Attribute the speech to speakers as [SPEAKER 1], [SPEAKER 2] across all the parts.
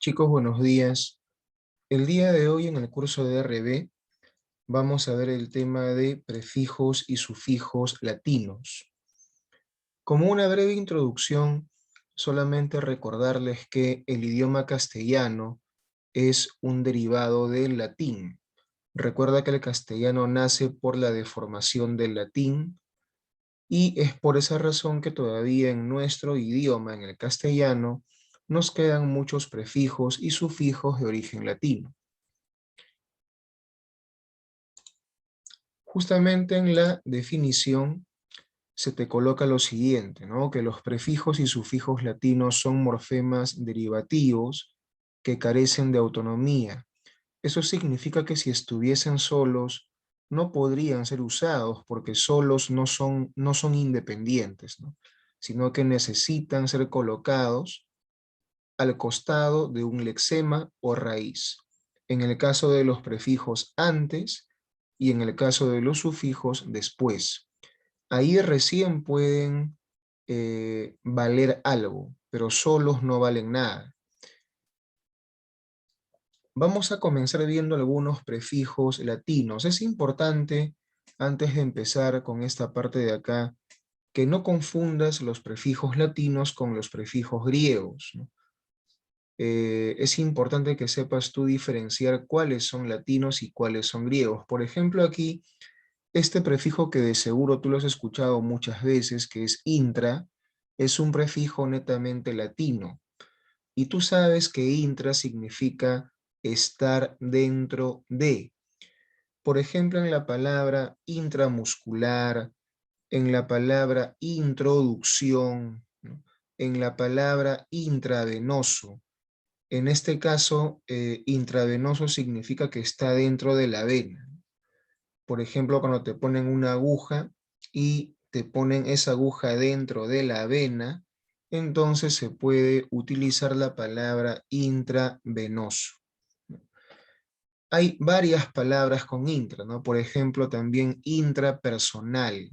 [SPEAKER 1] Chicos, buenos días. El día de hoy en el curso de RB vamos a ver el tema de prefijos y sufijos latinos. Como una breve introducción, solamente recordarles que el idioma castellano es un derivado del latín. Recuerda que el castellano nace por la deformación del latín y es por esa razón que todavía en nuestro idioma, en el castellano, nos quedan muchos prefijos y sufijos de origen latino. Justamente en la definición se te coloca lo siguiente, ¿no? Que los prefijos y sufijos latinos son morfemas derivativos que carecen de autonomía. Eso significa que si estuviesen solos, no podrían ser usados porque solos no son independientes, ¿no? Sino que necesitan ser colocados al costado de un lexema o raíz. En el caso de los prefijos antes y en el caso de los sufijos después. Ahí recién pueden valer algo, pero solos no valen nada. Vamos a comenzar viendo algunos prefijos latinos. Es importante, antes de empezar con esta parte de acá, que no confundas los prefijos latinos con los prefijos griegos, ¿no? Es importante que sepas tú diferenciar cuáles son latinos y cuáles son griegos. Por ejemplo, aquí, este prefijo que de seguro tú lo has escuchado muchas veces, que es intra, es un prefijo netamente latino. Y tú sabes que intra significa estar dentro de. Por ejemplo, en la palabra intramuscular, en la palabra introducción, ¿no? En la palabra intravenoso. En este caso, intravenoso significa que está dentro de la vena. Por ejemplo, cuando te ponen una aguja y te ponen esa aguja dentro de la vena, entonces se puede utilizar la palabra intravenoso. Hay varias palabras con intra, ¿no? Por ejemplo, también intrapersonal.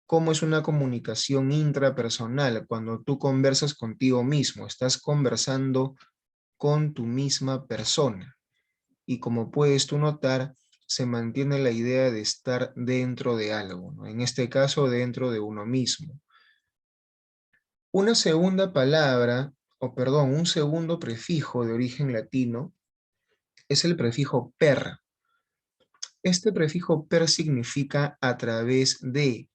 [SPEAKER 1] ¿Cómo es una comunicación intrapersonal? Cuando tú conversas contigo mismo, estás conversando con tu misma persona. Y como puedes tú notar, se mantiene la idea de estar dentro de algo, ¿no? En este caso, dentro de uno mismo. Una segunda palabra, o perdón, un segundo prefijo de origen latino es el prefijo per. Este prefijo per significa a través de.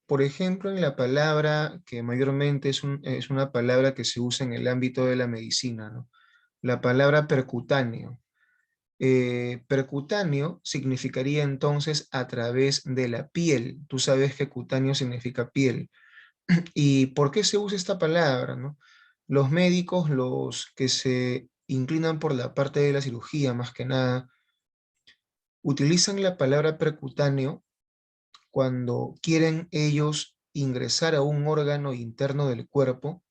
[SPEAKER 1] Por ejemplo, en la palabra que mayormente es una palabra que se usa en el ámbito de la medicina, ¿no? La palabra percutáneo. Percutáneo significaría entonces a través de la piel. Tú sabes que cutáneo significa piel. ¿Y por qué se usa esta palabra, no? Los médicos, los que se inclinan por la parte de la cirugía más que nada, utilizan la palabra percutáneo cuando quieren ellos ingresar a un órgano interno del cuerpo,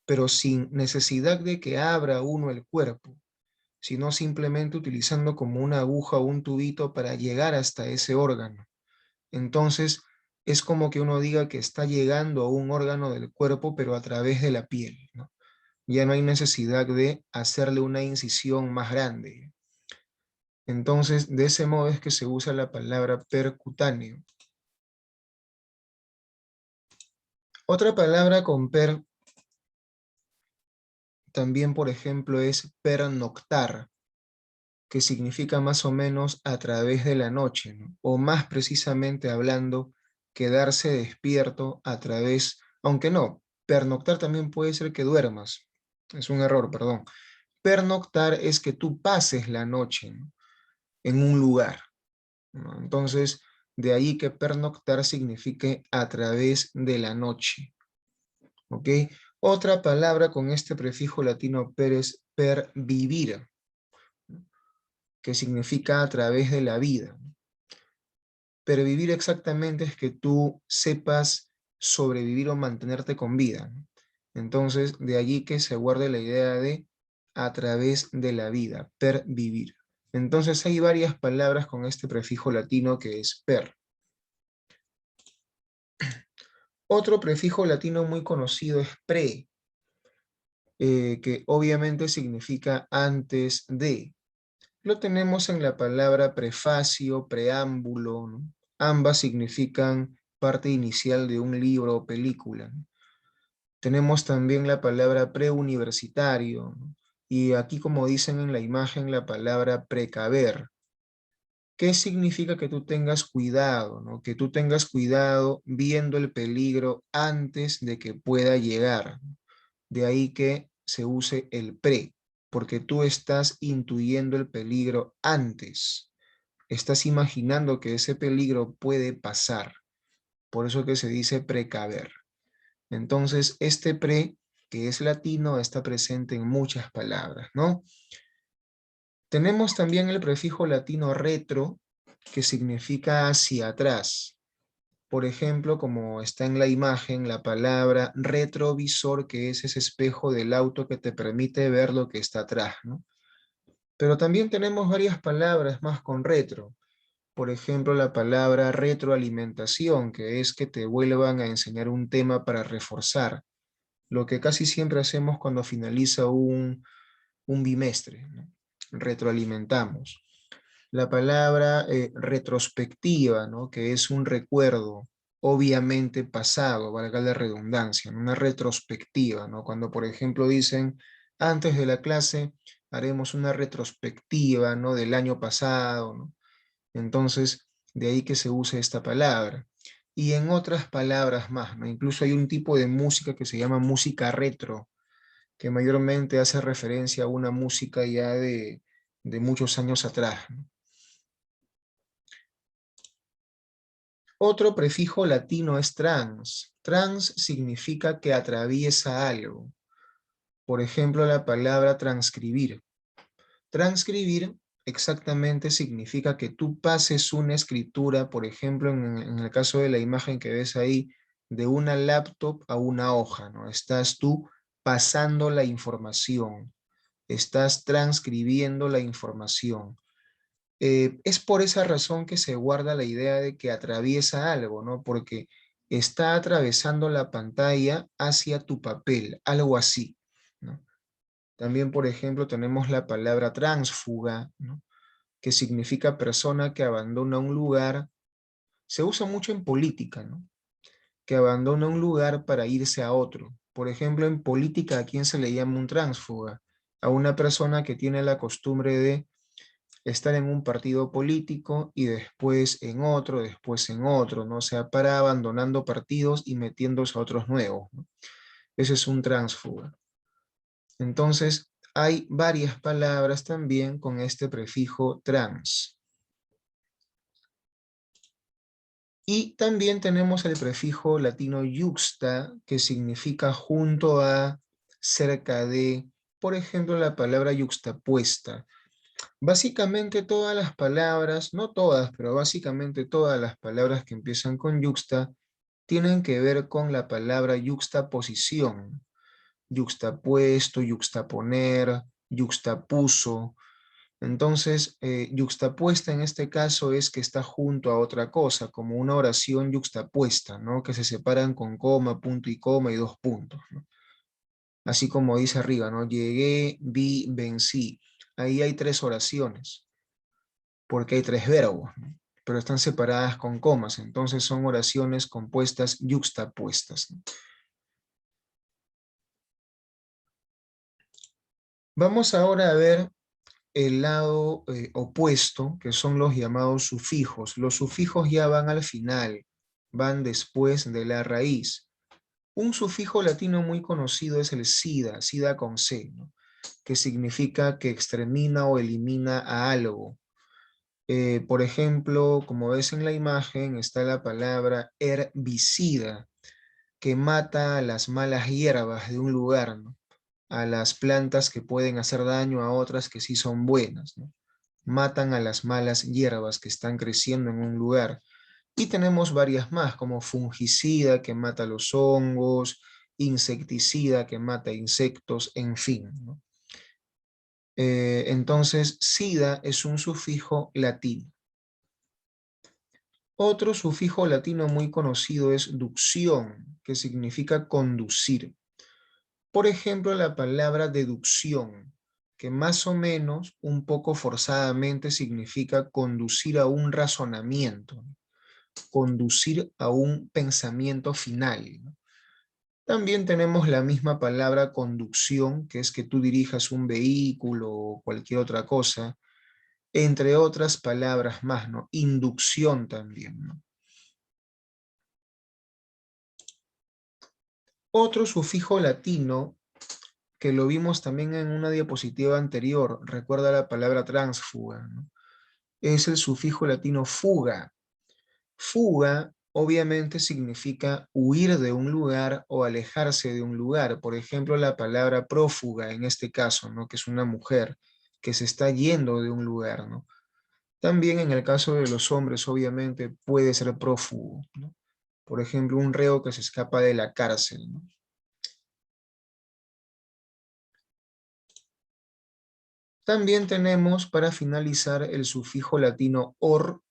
[SPEAKER 1] pero sin necesidad de que abra uno el cuerpo, sino simplemente utilizando como una aguja o un tubito para llegar hasta ese órgano. Entonces, es como que uno diga que está llegando a un órgano del cuerpo, pero a través de la piel, ¿no? Ya no hay necesidad de hacerle una incisión más grande. Entonces, de ese modo es que se usa la palabra percutáneo. Otra palabra con per también, por ejemplo, es pernoctar, que significa más o menos a través de la noche, ¿no? O más precisamente hablando, quedarse despierto a través, aunque no, pernoctar también puede ser que duermas, es un error, perdón. Pernoctar es que tú pases la noche, ¿no? En un lugar, ¿no? Entonces, de ahí que pernoctar signifique a través de la noche, ¿ok? Otra palabra con este prefijo latino per es pervivir, que significa a través de la vida. Pervivir exactamente es que tú sepas sobrevivir o mantenerte con vida, ¿no? Entonces, de allí que se guarde la idea de a través de la vida, pervivir. Entonces, hay varias palabras con este prefijo latino que es per. Otro prefijo latino muy conocido es pre. que obviamente significa antes de. Lo tenemos en la palabra prefacio, preámbulo, ¿no? Ambas significan parte inicial de un libro o película, ¿no? Tenemos también la palabra preuniversitario, ¿no? Y aquí, como dicen en la imagen, la palabra precaver. ¿Qué significa que tú tengas cuidado, ¿no? Que tú tengas cuidado viendo el peligro antes de que pueda llegar. De ahí que se use el pre, porque tú estás intuyendo el peligro antes. Estás imaginando que ese peligro puede pasar. Por eso que se dice precaver. Entonces, este pre, que es latino, está presente en muchas palabras, ¿no? Tenemos también el prefijo latino retro, que significa hacia atrás. Por ejemplo, como está en la imagen, la palabra retrovisor, que es ese espejo del auto que te permite ver lo que está atrás, ¿no? Pero también tenemos varias palabras más con retro. Por ejemplo, la palabra retroalimentación, que es que te vuelvan a enseñar un tema para reforzar, lo que casi siempre hacemos cuando finaliza un bimestre, ¿no? Retroalimentamos. La palabra retrospectiva, ¿no? Que es un recuerdo, obviamente pasado, valga la redundancia, ¿no? Una retrospectiva, ¿no? Cuando, por ejemplo, dicen, antes de la clase haremos una retrospectiva, ¿no? Del año pasado, ¿no? Entonces, de ahí que se use esta palabra. Y en otras palabras más, ¿no? Incluso hay un tipo de música que se llama música retro, que mayormente hace referencia a una música ya de muchos años atrás, ¿no? Otro prefijo latino es trans. Trans significa que atraviesa algo. Por ejemplo, la palabra transcribir. Transcribir exactamente significa que tú pases una escritura, por ejemplo, en el caso de la imagen que ves ahí, de una laptop a una hoja, ¿no? Estás tú pasando la información, estás transcribiendo la información. Es por esa razón que se guarda la idea de que atraviesa algo, ¿no? Porque está atravesando la pantalla hacia tu papel, algo así, ¿no? También, por ejemplo, tenemos la palabra tránsfuga, ¿no? Que significa persona que abandona un lugar. Se usa mucho en política, ¿no? Que abandona un lugar para irse a otro. Por ejemplo, en política, ¿a quién se le llama un tránsfuga? A una persona que tiene la costumbre de estar en un partido político y después en otro, ¿no? O sea, para abandonando partidos y metiéndose a otros nuevos, ¿no? Ese es un tránsfuga. Entonces, hay varias palabras también con este prefijo trans. Y también tenemos el prefijo latino yuxta, que significa junto a, cerca de, por ejemplo, la palabra yuxtapuesta. Básicamente todas las palabras, no todas, pero básicamente todas las palabras que empiezan con yuxta tienen que ver con la palabra yuxtaposición. Yuxtapuesto, yuxtaponer, yuxtapuso. Entonces, yuxtapuesta en este caso es que está junto a otra cosa, como una oración yuxtapuesta, ¿no? Que se separan con coma, punto y coma y dos puntos, ¿no? Así como dice arriba, ¿no? Llegué, vi, vencí. Ahí hay tres oraciones, porque hay tres verbos, ¿no? Pero están separadas con comas, entonces son oraciones compuestas yuxtapuestas, ¿no? Vamos ahora a ver el lado opuesto, que son los llamados sufijos. Los sufijos ya van al final, van después de la raíz. Un sufijo latino muy conocido es el sida, sida con C, ¿no? Que significa que extermina o elimina a algo. Por ejemplo, como ves en la imagen, está la palabra herbicida, que mata a las malas hierbas de un lugar, ¿no? A las plantas que pueden hacer daño a otras que sí son buenas, ¿no? Matan a las malas hierbas que están creciendo en un lugar. Y tenemos varias más, como fungicida que mata los hongos, insecticida que mata insectos, en fin, ¿no? Entonces, sida es un sufijo latino. Otro sufijo latino muy conocido es ducción, que significa conducir. Por ejemplo, la palabra deducción, que más o menos, un poco forzadamente, significa conducir a un razonamiento, conducir a un pensamiento final, ¿no? También tenemos la misma palabra conducción, que es que tú dirijas un vehículo o cualquier otra cosa, entre otras palabras más, ¿no? Inducción también, ¿no? Otro sufijo latino que lo vimos también en una diapositiva anterior, recuerda la palabra tránsfuga, ¿no? Es el sufijo latino fuga. Fuga obviamente significa huir de un lugar o alejarse de un lugar. Por ejemplo, la palabra prófuga en este caso, ¿no? Que es una mujer que se está yendo de un lugar, ¿no? También en el caso de los hombres, obviamente, puede ser prófugo, ¿no? Por ejemplo, un reo que se escapa de la cárcel, ¿no? También tenemos, para finalizar, el sufijo latino or,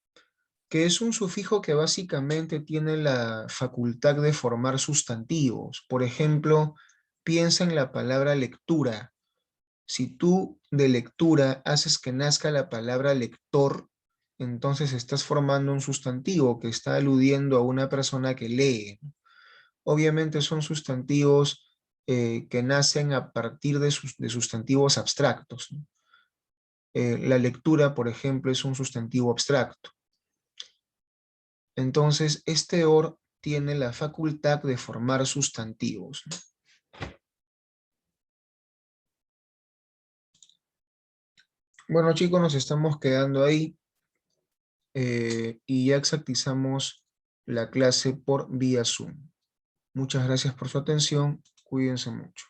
[SPEAKER 1] que es un sufijo que básicamente tiene la facultad de formar sustantivos. Por ejemplo, piensa en la palabra lectura. Si tú de lectura haces que nazca la palabra lector, entonces estás formando un sustantivo que está aludiendo a una persona que lee. Obviamente son sustantivos que nacen a partir de sustantivos abstractos, ¿no? La lectura, por ejemplo, es un sustantivo abstracto. Entonces, este or tiene la facultad de formar sustantivos, ¿no? Bueno, chicos, nos estamos quedando ahí y ya exactizamos la clase por vía Zoom. Muchas gracias por su atención. Cuídense mucho.